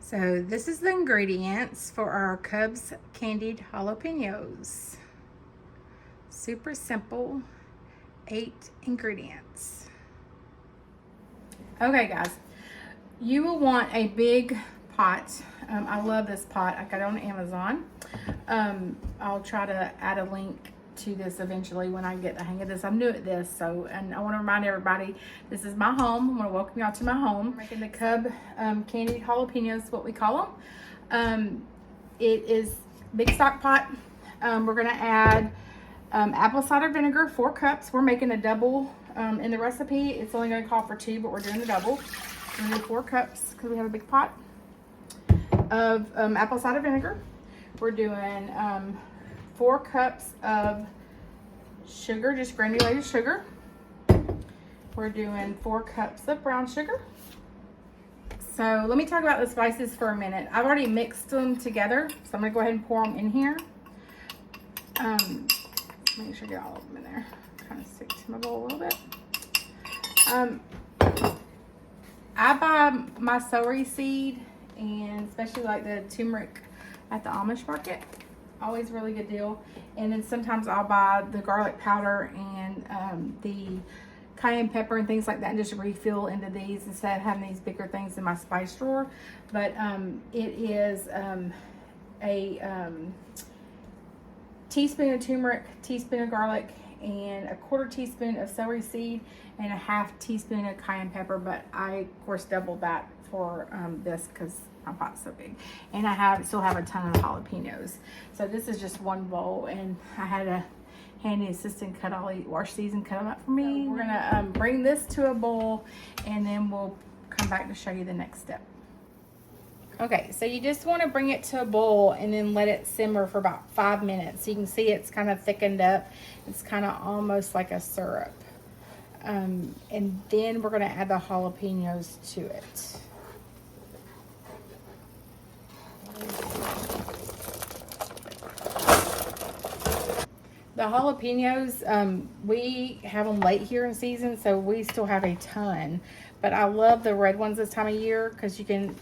So this is the ingredients for our Cubs Candied Jalapeños. Super simple, 8 ingredients. Okay guys, you will want a big pot. I love this pot. I got it on Amazon. I'll try to add a link to this eventually when I get the hang of this. I'm new at this, and I want to remind everybody, this is my home. I want to welcome y'all to my home. We're making the Cub Candied Jalapeños, what we call them. It is big stock pot. We're going to add apple cider vinegar, 4 cups. We're making a double in the recipe. It's only going to call for 2, but we're doing the double. We're going to do 4 cups because we have a big pot of apple cider vinegar. We're doing 4 cups of sugar, just granulated sugar. We're doing 4 cups of brown sugar. So let me talk about the spices for a minute. I've already mixed them together, so I'm gonna go ahead and pour them in here. Make sure I get all of them in there. Kind of stick to my bowl a little bit. I buy my celery seed, and especially like the turmeric at the Amish market. Always a really good deal. And then sometimes I'll buy the garlic powder and the cayenne pepper and things like that, and just refill into these instead of having these bigger things in my spice drawer. But it is a teaspoon of turmeric, teaspoon of garlic, and a 1/4 teaspoon of celery seed, and a 1/2 teaspoon of cayenne pepper. But I of course doubled that for this because my pot's so big, and I still have a ton of jalapenos. So this is just one bowl, and I had a handy assistant wash these and cut them up for me. So we're gonna bring this to a bowl, and then we'll come back to show you the next step. Okay, so you just want to bring it to a bowl and then let it simmer for about 5 minutes. You can see it's kind of thickened up. It's kind of almost like a syrup. And then we're going to add the jalapenos to it. The jalapenos, we have them late here in season, so we still have a ton. But I love the red ones this time of year because you can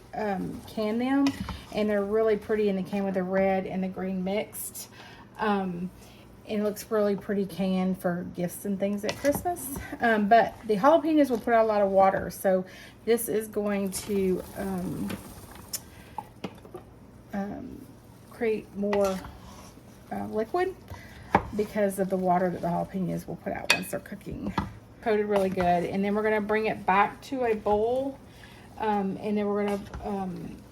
can them, and they're really pretty in the can with the red and the green mixed. And it looks really pretty canned for gifts and things at Christmas. But the jalapenos will put out a lot of water, so this is going to create more liquid because of the water that the jalapenos will put out once they're cooking. Coated really good, and then we're going to bring it back to a bowl, and then we're going to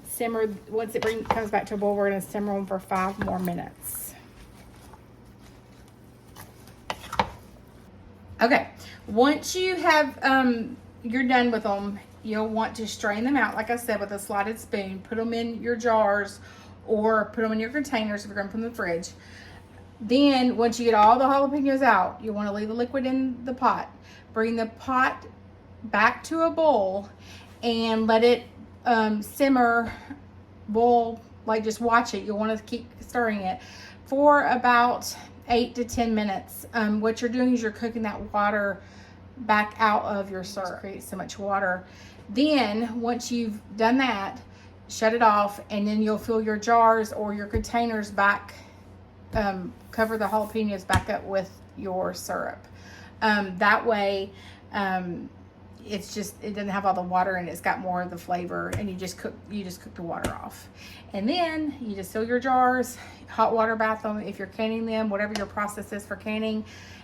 simmer. Once it comes back to a bowl, we're going to simmer them for 5 more minutes. Okay, once you have you're done with them, you'll want to strain them out, like I said, with a slotted spoon. Put them in your jars or put them in your containers if you're going to put them in the fridge. Then once you get all the jalapenos out, you want to leave the liquid in the pot. Bring the pot back to a bowl and let it simmer, boil, like just watch it. You'll want to keep stirring it for about 8 to 10 minutes. What you're doing is you're cooking that water back out of your syrup. It creates so much water. Then once you've done that, shut it off, and then you'll fill your jars or your containers back. Cover the jalapenos back up with your syrup. That way, it doesn't have all the water, and it's got more of the flavor, and you just cook the water off. And then you just fill your jars, hot water bath them if you're canning them, whatever your process is for canning.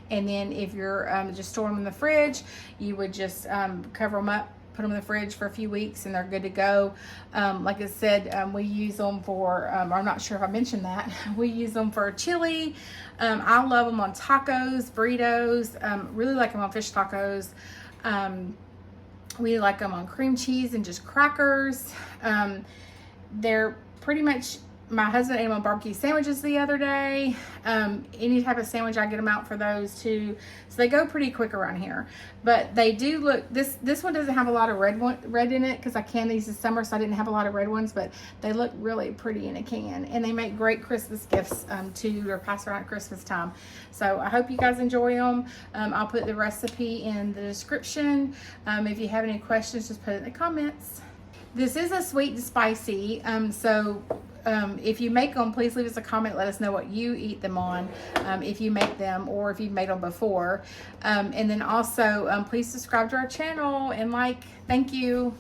And then if you're just storing them in the fridge, you would just cover them up, put them in the fridge for a few weeks, and they're good to go. Like I said, we use them for, I'm not sure if I mentioned that, we use them for chili. I love them on tacos, burritos, really like them on fish tacos. We like them on cream cheese and just crackers. They're pretty much, my husband ate them on barbecue sandwiches the other day. Any type of sandwich, I get them out for those too. So they go pretty quick around here. But they do look, this one doesn't have a lot of red in it because I canned these this summer, so I didn't have a lot of red ones, but they look really pretty in a can. And they make great Christmas gifts too, or pass around at Christmas time. So I hope you guys enjoy them. I'll put the recipe in the description. If you have any questions, just put it in the comments. This is a sweet and spicy, so if you make them, please leave us a comment. Let us know what you eat them on, if you make them or if you've made them before. And then also, please subscribe to our channel and like. Thank you.